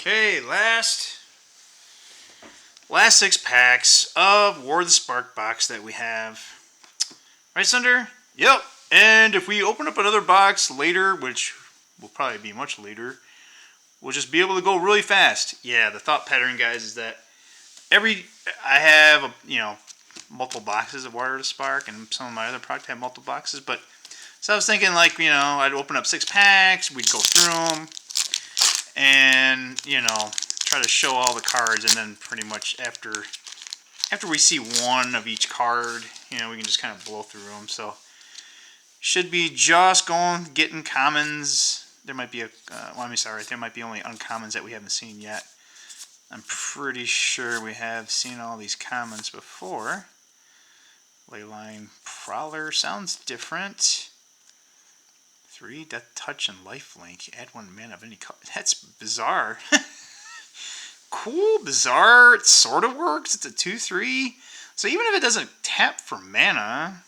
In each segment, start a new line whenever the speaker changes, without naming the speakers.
Okay, last 6 packs of War of the Spark box that we have. Right, Sunder? Yep. And if we open up another box later, which will probably be much later, we'll just be able to go really fast. Yeah, the thought pattern, guys, is that I have multiple boxes of Water to Spark, and some of my other products have multiple boxes. But so I was thinking, like, I'd open up 6 packs, we'd go through them, and try to show all the cards, and then pretty much after we see one of each card, we can just kind of blow through them. So should be just getting commons. There might be there might be only uncommons that we haven't seen yet. I'm pretty sure we have seen all these commons before. Leyline Prowler sounds different. 3 Death Touch and Lifelink. Add 1 mana of any color. That's bizarre. Cool, bizarre. It sort of works. It's a 2/3. So even if it doesn't tap for mana,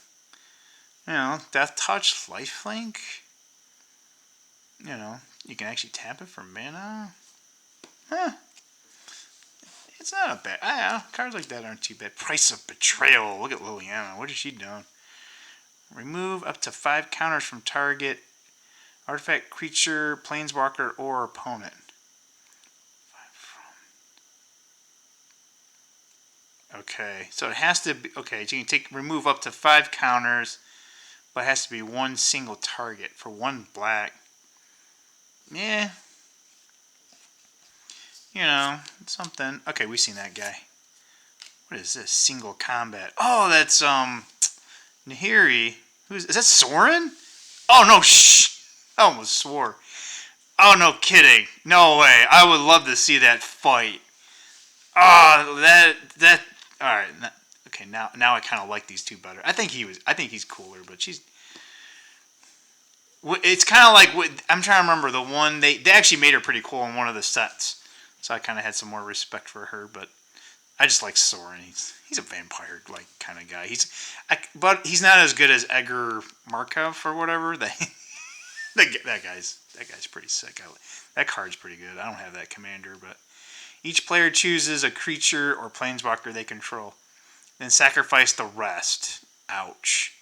Death Touch, Lifelink, you can actually tap it for mana. Huh. It's not a bad. Cards like that aren't too bad. Price of Betrayal. Look at Liliana. What is she doing? Remove up to 5 counters from target artifact, creature, planeswalker, or opponent. Okay, so it has to be, okay, so you can remove up to 5 counters, but it has to be one single target for 1 black. Yeah. It's something. Okay, we've seen that guy. What is this? Single combat. Oh, that's, Nahiri. Is that Sorin? Oh, no, shh. I almost swore. Oh, no kidding. No way. I would love to see that fight. Oh, that. All right. Okay, now I kind of like these two better. I think he's cooler, but she's. It's kind of like I'm trying to remember the one they actually made her pretty cool in one of the sets, so I kind of had some more respect for her. But I just like Sorin. He's a vampire like kind of guy. But he's not as good as Edgar Markov or whatever. That guy's pretty sick. That card's pretty good. I don't have that commander, but each player chooses a creature or planeswalker they control, then sacrifice the rest. Ouch.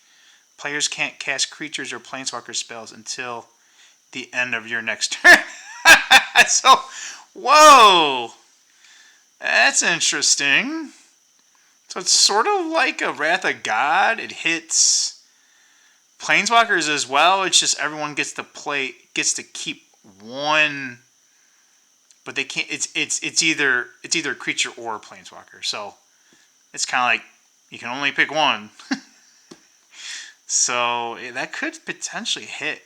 Players can't cast creatures or planeswalker spells until the end of your next turn. So, whoa! That's interesting. So it's sort of like a Wrath of God. It hits planeswalkers as well. It's just everyone gets to keep one, but they can't. It's either a creature or a planeswalker. So it's kind of like you can only pick one. So that could potentially hit.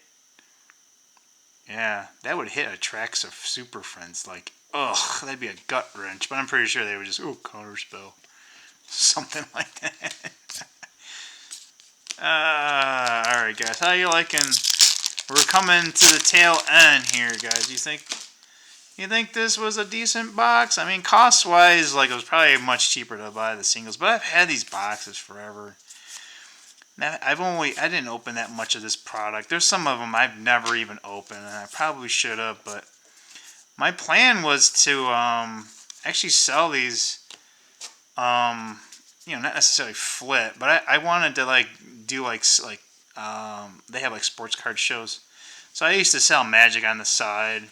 Yeah, that would hit Atraxa Super Friends. Like, ugh, that'd be a gut wrench. But I'm pretty sure they would just counter spell, something like that. All right, guys, how you liking? We're coming to the tail end here, guys. You think this was a decent box? I mean, cost-wise, like, it was probably much cheaper to buy the singles, but I've had these boxes forever. Now, I didn't open that much of this product. There's some of them I've never even opened, and I probably should have, but my plan was to actually sell these, not necessarily flip, but I wanted to do they have like sports card shows. So I used to sell Magic on the side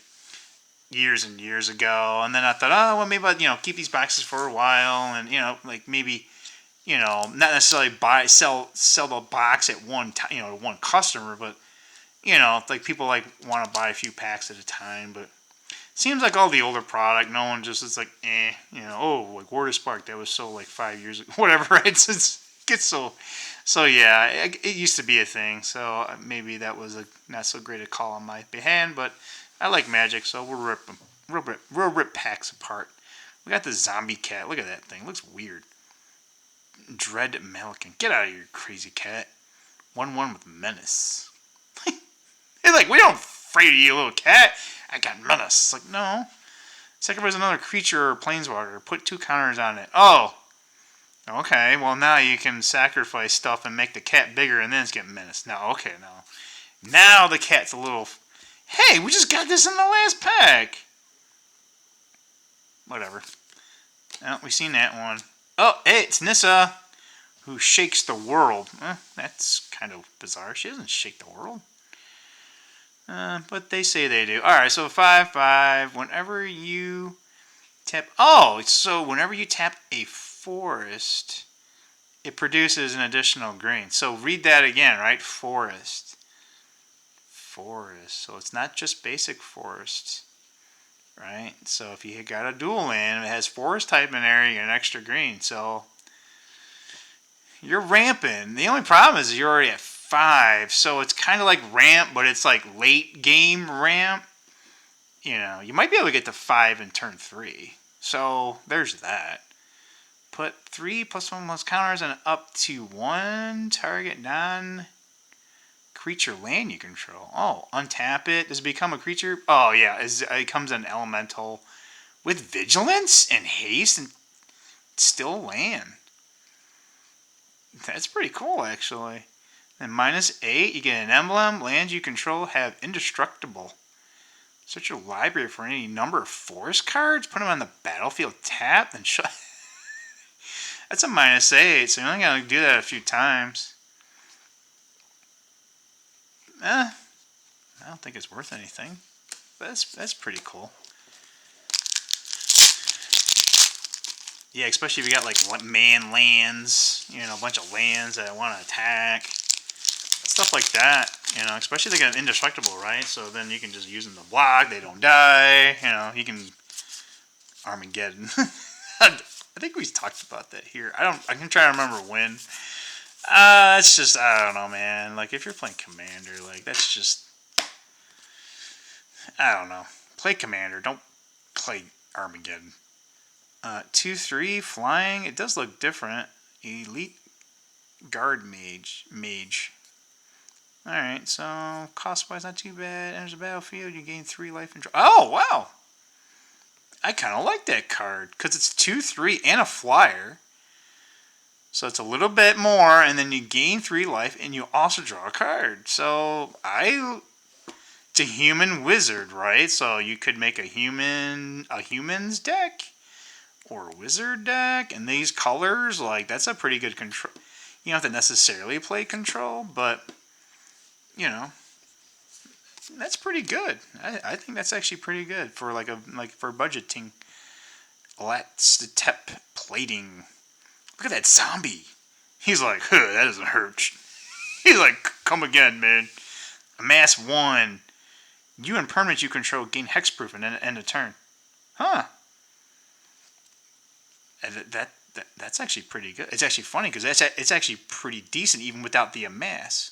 years and years ago, and then I thought, oh well, maybe I'll keep these boxes for a while, and maybe not necessarily sell the box at one time, to one customer, but like people want to buy a few packs at a time. But it seems like all the older product, no one just is like like War of Spark, that was so like 5 years ago, whatever. Right? It gets so yeah, it used to be a thing. So maybe that was not so great a call on my behalf, but I like Magic, so we'll rip packs apart. We got the zombie cat. Look at that thing. It looks weird. Dread Malikan. Get out of here, crazy cat. 1/1 with menace. They're like, we don't afraid of you, little cat. I got menace. Like, no. Sacrifice another creature or planeswalker. Put 2 counters on it. Oh. Okay, well now you can sacrifice stuff and make the cat bigger and then it's getting menace. Now, okay, now the cat's a little... Hey, we just got this in the last pack. whatever. Oh, we've seen that one. Oh, hey, it's Nissa, who shakes the world. That's kind of bizarre. She doesn't shake the world. But they say they do. Alright, so 5/5. Whenever you tap... Oh, so whenever you tap a forest, it produces an additional green. So read that again, right? Forest. Forest. So it's not just basic forest. Right? So if you got a dual land, it has forest type in there, you get an extra green. So you're ramping. The only problem is you're already at 5. So it's kind of like ramp, but it's like late game ramp. You know, you might be able to get to 5 in turn 3. So there's that. Put 3 +1 counters and up to 1 target non-creature land you control. Oh, untap it. Does it become a creature? Oh, yeah. It becomes an elemental with vigilance and haste and still land. That's pretty cool, actually. Then -8, you get an emblem. Lands you control have indestructible. Search your library for any number of forest cards. Put them on the battlefield tap. Then shut. That's a -8, so you only gotta do that a few times. I don't think it's worth anything. But that's pretty cool. Yeah, especially if you got like man lands, you know, a bunch of lands that want to attack. Stuff like that, you know, especially they got indestructible, right? So then you can just use them to block, they don't die, you know, you can Armageddon. I think we talked about that here. I can try to remember when. It's just, I don't know, man. Like, if you're playing Commander, like, that's just, I don't know. Play Commander, don't play Armageddon. 2/3 flying. It does look different. Elite Guard Mage. Alright, so cost-wise not too bad. Enters the battlefield, you gain 3 life and... Oh, wow! I kind of like that card, because it's 2/3 and a flyer. So it's a little bit more, and then you gain 3 life, and you also draw a card. So, it's a human wizard, right? So you could make a human's deck, or a wizard deck, and these colors, like, that's a pretty good control. You don't have to necessarily play control, but... you know, that's pretty good. I think that's actually pretty good for for budgeting. Let's tep plating. Look at that zombie. He's like, huh, that doesn't hurt. He's like, come again, man. Amass 1. You and permanents you control gain hexproof and then end a turn. Huh. That's actually pretty good. It's actually funny because it's actually pretty decent even without the amass.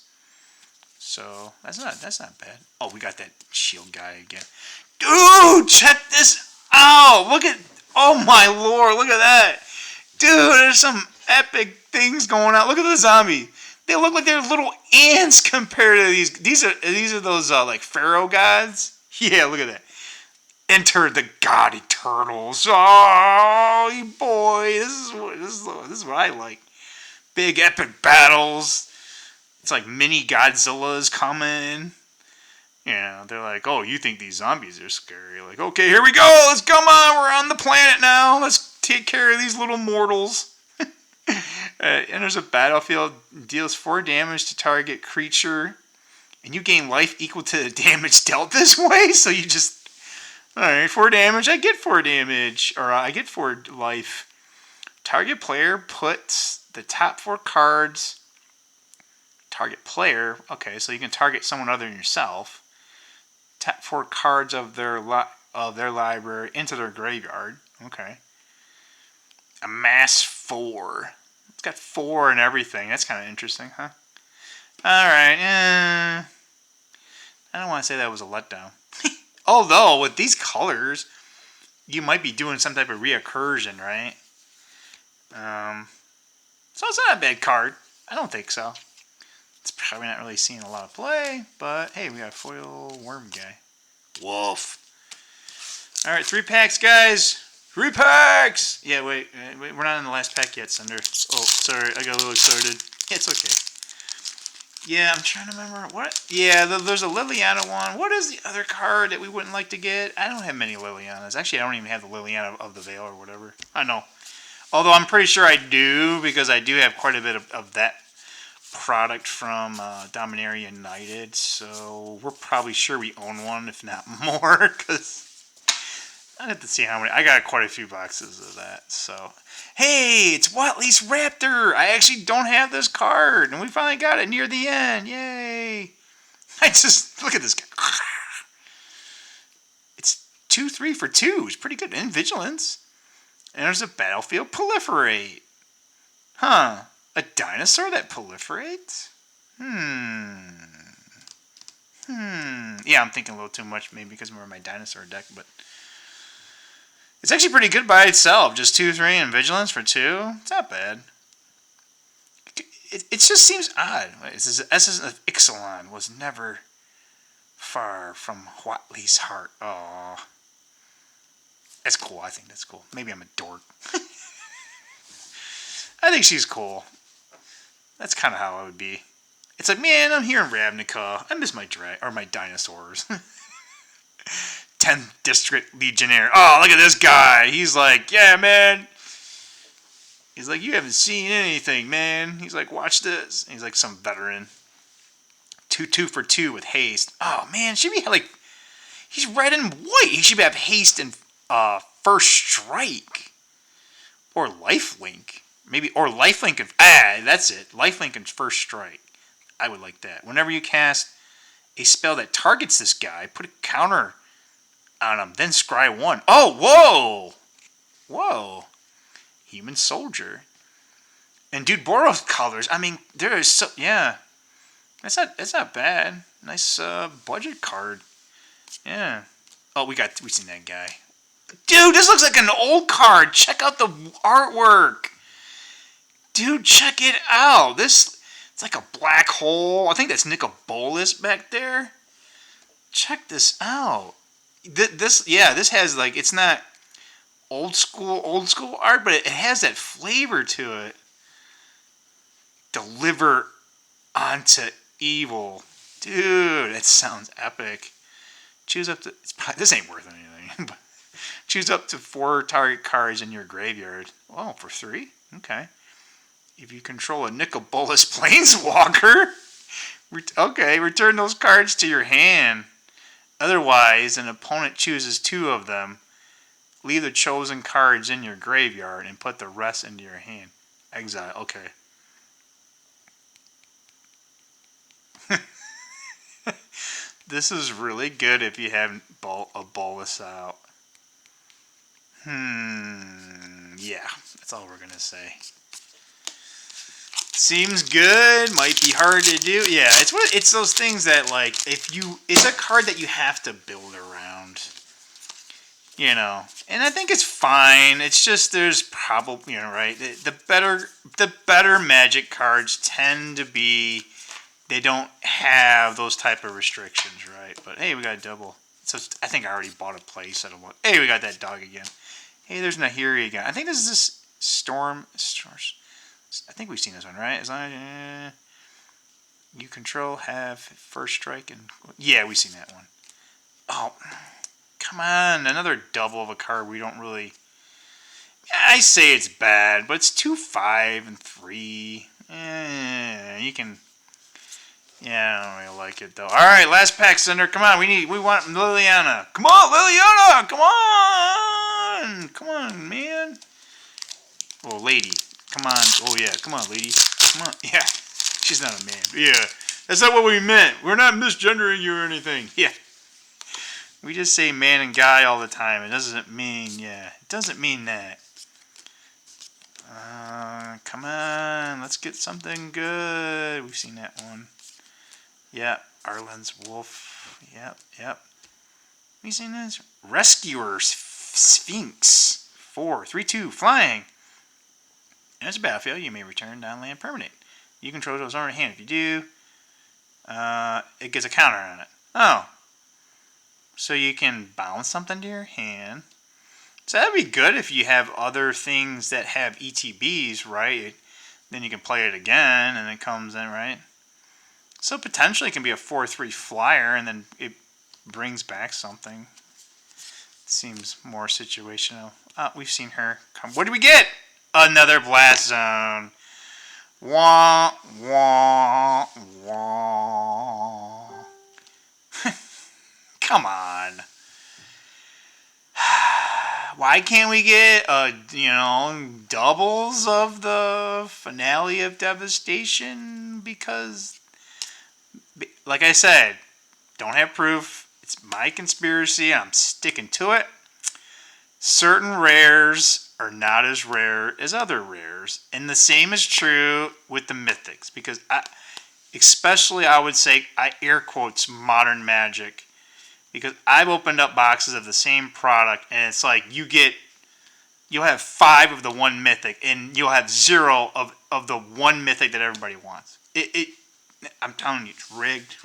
So that's not bad. Oh, we got that shield guy again. Dude, check this out. Oh my lord, look at that. Dude, there's some epic things going on. Look at the zombie. They look like they're little ants compared to these. These are those like pharaoh gods. Yeah, look at that. Enter the God Eternals. Oh boy, this is what I like. Big epic battles. It's like mini Godzillas coming. You know, they're like, oh, you think these zombies are scary. Like, okay, here we go. Let's come on. We're on the planet now. Let's take care of these little mortals. Enters a battlefield. Deals 4 damage to target creature. And you gain life equal to the damage dealt this way. So you just... Alright, 4 damage. I get 4 damage. Or I get 4 life. Target player puts the top 4 cards... Target player. Okay, so you can target someone other than yourself. Tap 4 cards of their library into their graveyard. Okay. Amass 4. It's got 4 and everything. That's kind of interesting, huh? Alright. I don't want to say that was a letdown. Although, with these colors, you might be doing some type of reoccursion, right? So it's not a bad card. I don't think so. It's probably not really seeing a lot of play, but hey, we got a foil worm guy. Wolf. Alright, 3 packs, guys. 3 packs! Yeah, wait, we're not in the last pack yet, Sunder. Oh, sorry, I got a little excited. It's okay. Yeah, I'm trying to remember what. Yeah, there's a Liliana one. What is the other card that we wouldn't like to get? I don't have many Lilianas. Actually, I don't even have the Liliana of the Veil or whatever. I know. Although I'm pretty sure I do, because I do have quite a bit of that product from Dominaria United. So we're probably sure we own one, if not more, because I have to see how many. I got quite a few boxes of that. So, hey, it's Watley's Raptor. I actually don't have this card, and we finally got it near the end. Yay! I just look at this guy. It's 2-3 for 2. It's pretty good. And Vigilance. And there's a Battlefield Proliferate. Huh? A dinosaur that proliferates? Yeah, I'm thinking a little too much, maybe because we're in my dinosaur deck, but it's actually pretty good by itself. Just 2-3 and Vigilance for 2. It's not bad. It just seems odd. This Essence of Ixalan was never far from Watley's heart. Oh, that's cool. I think that's cool. Maybe I'm a dork. I think she's cool. That's kind of how I would be. It's like, man, I'm here in Ravnica. I miss my dinosaurs. 10th District Legionnaire. Oh, look at this guy. He's like, yeah, man. He's like, you haven't seen anything, man. He's like, watch this. He's like some veteran. 2-2 for 2 with haste. Oh, man, should be like, he's red and white. He should have haste and first strike. Or lifelink. Maybe, or lifelink and, that's it. Lifelink and first strike. I would like that. Whenever you cast a spell that targets this guy, put a counter on him, then scry 1. Oh, whoa! Whoa. Human Soldier. And dude, Boros colors. I mean, there is so, yeah. That's not bad. Nice budget card. Yeah. Oh, we seen that guy. Dude, this looks like an old card. Check out the artwork. Dude, check it out. It's like a black hole. I think that's Nicol Bolas back there. Check this out. This has like, it's not old school art, but it has that flavor to it. Deliver onto evil. Dude, that sounds epic. Choose up to, this ain't worth anything, but choose up to 4 target cards in your graveyard. Oh, for 3? Okay. If you control a Nicol Bolas Planeswalker, return those cards to your hand. Otherwise, an opponent chooses 2 of them. Leave the chosen cards in your graveyard and put the rest into your hand. Exile. Okay. This is really good if you have a Bolas out. Yeah, that's all we're gonna say. Seems good. Might be hard to do. Yeah, it's those things that, like, it's a card that you have to build around. You know, and I think it's fine. It's just there's probably, you know, right. The better Magic cards tend to be, they don't have those type of restrictions, right? But hey, we got a double. So I think I already bought a place. I don't want. Hey, we got that dog again. Hey, there's Nahiri again. I think this is this Storm. I think we've seen this one, right? As long as you control, have first strike, and yeah, we've seen that one. Oh, come on, another double of a card we don't really. I say it's bad, but it's 2, 5, and 3. You can. Yeah, I don't really like it though. All right, last pack, Cinder. Come on, we want Liliana. Come on, Liliana. Come on, man. Oh, lady. Come on. Oh, yeah. Come on, lady. Come on. Yeah. She's not a man. Yeah. That's not what we meant. We're not misgendering you or anything. Yeah. We just say man and guy all the time. It doesn't mean, yeah. It doesn't mean that. Come on. Let's get something good. We've seen that one. Yep. Arlen's Wolf. Yep. We've seen this. Rescuer Sphinx. 4, 3, 2. Flying. And it's a battlefield. You may return non-land permanent. You control those on your hand. If you do, it gets a counter on it. Oh. So you can bounce something to your hand. So that'd be good if you have other things that have ETBs, right? Then you can play it again and it comes in, right? So potentially it can be a 4-3 flyer, and then it brings back something. Seems more situational. We've seen her come. What do we get? Another blast zone. Wah, wah, wah. Come on. Why can't we get doubles of the finale of Devastation? Because, like I said, don't have proof. It's my conspiracy. I'm sticking to it. Certain rares are not as rare as other rares. And the same is true with the mythics. Because, especially I would say, I air quotes modern Magic. Because I've opened up boxes of the same product, and it's like you'll have 5 of the one mythic, and you'll have 0 of the one mythic that everybody wants. I'm telling you, it's rigged.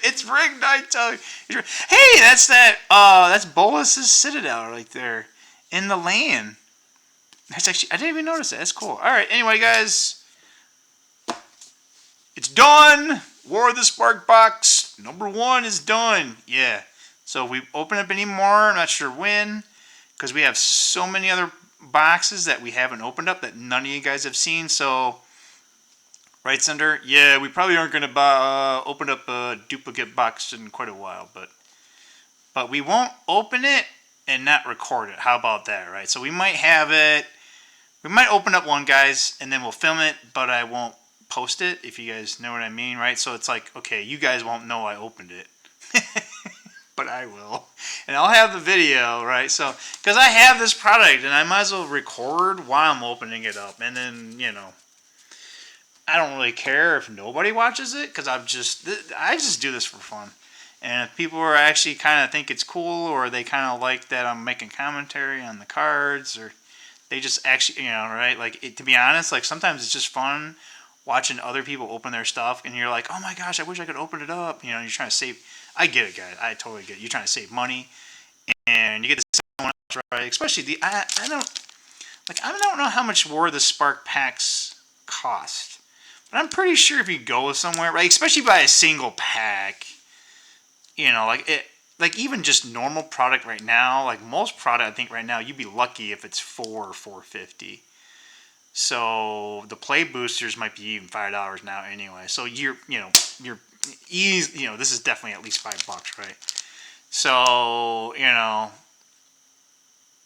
It's rigged, I tell you. Hey, that's Bolas's Citadel right there in the lane. That's actually, I didn't even notice it. That's cool. All right, anyway, guys. It's done. War of the Spark box number 1 is done. Yeah. So if we open up any more, I'm not sure when, because we have so many other boxes that we haven't opened up that none of you guys have seen. So, right, Cinder? Yeah, we probably aren't going to open up a duplicate box in quite a while, but we won't open it and not record it. How about that, right? So we might have it. We might open up one, guys, and then we'll film it, but I won't post it, if you guys know what I mean, right? So it's like, okay, you guys won't know I opened it. But I will. And I'll have the video, right? So, because I have this product, and I might as well record while I'm opening it up. And then, I don't really care if nobody watches it, because I just do this for fun. And if people are actually kind of think it's cool, or they kind of like that I'm making commentary on the cards, or they just actually, right? Like, to be honest, like, sometimes it's just fun watching other people open their stuff, and you're like, oh my gosh, I wish I could open it up. You're trying to save. I get it, guys. I totally get it. You're trying to save money, and you get to save someone else, right? Especially I don't know how much War of the Spark packs cost, but I'm pretty sure if you go somewhere, right, especially buy a single pack, like even just normal product right now, like most product, I think right now you'd be lucky if it's $4 or $4.50. So the play boosters might be even $5 now anyway. So you're easy. This is definitely at least $5, right? So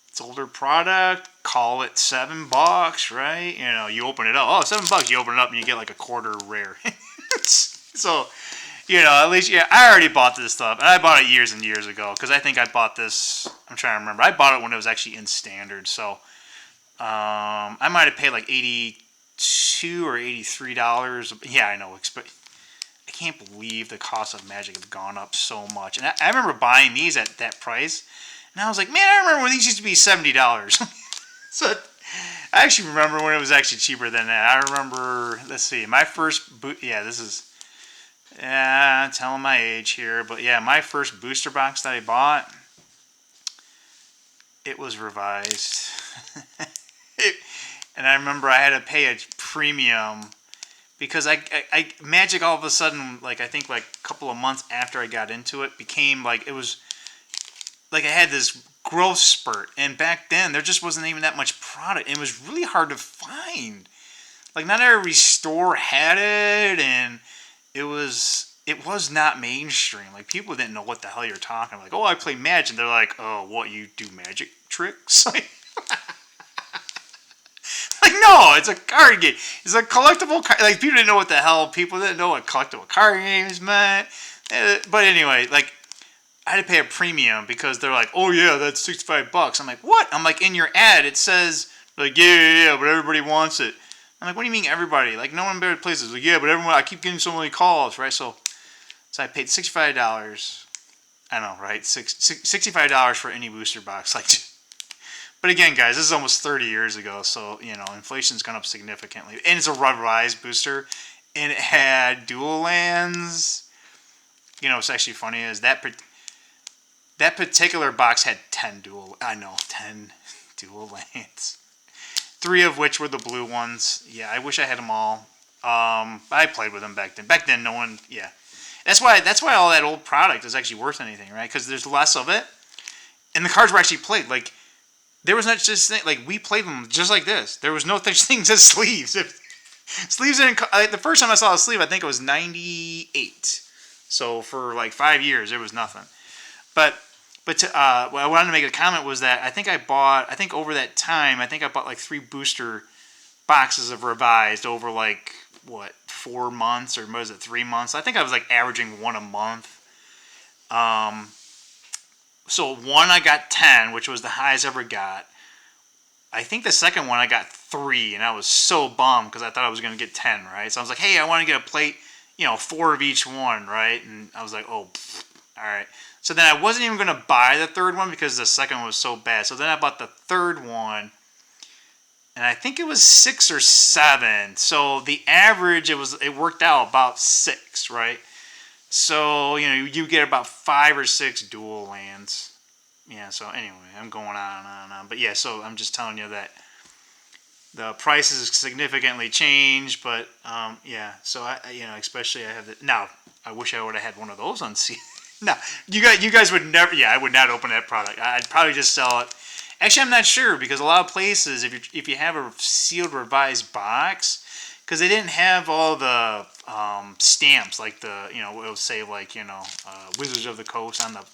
it's older product. Call it $7, right? You open it up. Oh, $7. You open it up and you get like a quarter rare. So at least I already bought this stuff, and I bought it years and years ago because I think I bought this. I'm trying to remember. I bought it when it was actually in standard, so. I might have paid like $82 or $83. Yeah, I know. I can't believe the cost of Magic have gone up so much. And I remember buying these at that price, and I was like, man, I remember when these used to be $70. So I actually remember when it was actually cheaper than that. I remember. Let's see, my first this is. I'm telling my age here, but yeah, my first booster box that I bought, it was revised. And I remember I had to pay a premium because I Magic all of a sudden, like I think like a couple of months after I got into it, became like it was like I had this growth spurt, and back then there just wasn't even that much product. It was really hard to find. Like not every store had it, and it was not mainstream. Like people didn't know what the hell you're talking about. Like, oh, I play Magic. And they're like, oh, what, you do magic tricks? Like, no, it's a card game. It's a collectible card. Like, people didn't know what the hell. People didn't know what collectible card games meant. But anyway, like, I had to pay a premium because they're like, oh, yeah, that's $65. I'm like, what? I'm like, in your ad, it says, like, yeah, but everybody wants it. I'm like, what do you mean everybody? Like, no one better plays it. Like, yeah, but everyone, I keep getting so many calls, right? So I paid $65. I know, right? $65 for any booster box. Like, but again, guys, this is almost 30 years ago, so, inflation's gone up significantly. And it's a revised booster, and it had dual lands. What's actually funny is that particular box had 10 dual lands. 3 of which were the blue ones. Yeah, I wish I had them all. I played with them back then. Back then, no one. Yeah, that's why all that old product is actually worth anything, right? Because there's less of it, and the cards were actually played. Like there was not just like we played them just like this. There was no such thing as sleeves. Sleeves didn't. The first time I saw a sleeve, I think it was '98. So for like 5 years, there was nothing. But what I wanted to make a comment was that I think over that time, I think I bought like 3 booster boxes of Revised over like, what, 4 months, or was it 3 months? I think I was like averaging one a month. So one I got 10, which was the highest I ever got. I think the second one I got 3, and I was so bummed because I thought I was going to get 10, right? So I was like, hey, I want to get a plate, 4 of each one, right? And I was like, oh, all right. So then I wasn't even going to buy the third one because the second one was so bad. So then I bought the third one, and I think it was 6 or 7. So the average, it worked out about 6, right? So, you get about 5 or 6 dual lands. Yeah, so anyway, I'm going on and on and on. But yeah, so I'm just telling you that the prices significantly changed. But yeah, so especially I have the now. I wish I would have had one of those on C. No, you guys would never. Yeah, I would not open that product. I'd probably just sell it. Actually, I'm not sure because a lot of places, if you have a sealed Revised box, because they didn't have all the stamps like it'll say like Wizards of the Coast on the.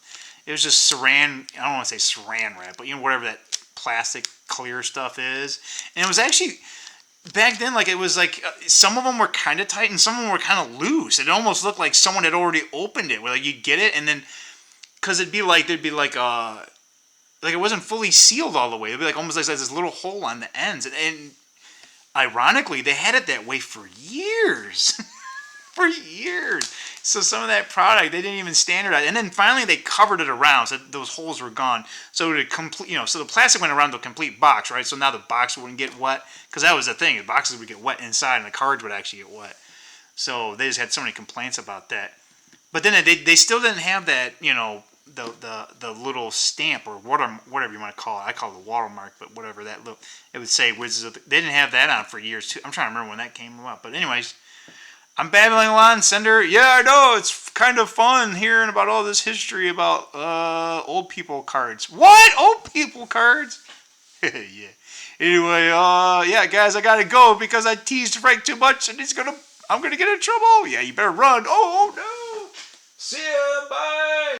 It was just saran. I don't want to say saran wrap, but whatever that plastic clear stuff is. And it was actually back then like it was like some of them were kind of tight and some of them were kind of loose. It almost looked like someone had already opened it. Where like you'd get it and then because there'd be like it wasn't fully sealed all the way. It'd be like almost like this little hole on the ends. And ironically, they had it that way for years. For years. So some of that product they didn't even standardize, and then finally they covered it around, so those holes were gone. So it complete, so the plastic went around the complete box, right? So now the box wouldn't get wet, because that was the thing. The boxes would get wet inside, and the cards would actually get wet. So they just had so many complaints about that. But then they still didn't have that, the little stamp or whatever you want to call it. I call it a watermark, but whatever that look, it would say Wizards of the. They didn't have that on for years too. I'm trying to remember when that came up, but anyways. I'm babbling on, Sender. Yeah, I know. It's kind of fun hearing about all this history about old people cards. What? Old people cards? Yeah. Anyway, yeah, guys, I gotta go because I teased Frank too much and I'm gonna get in trouble. Yeah, you better run. Oh no. See ya. Bye.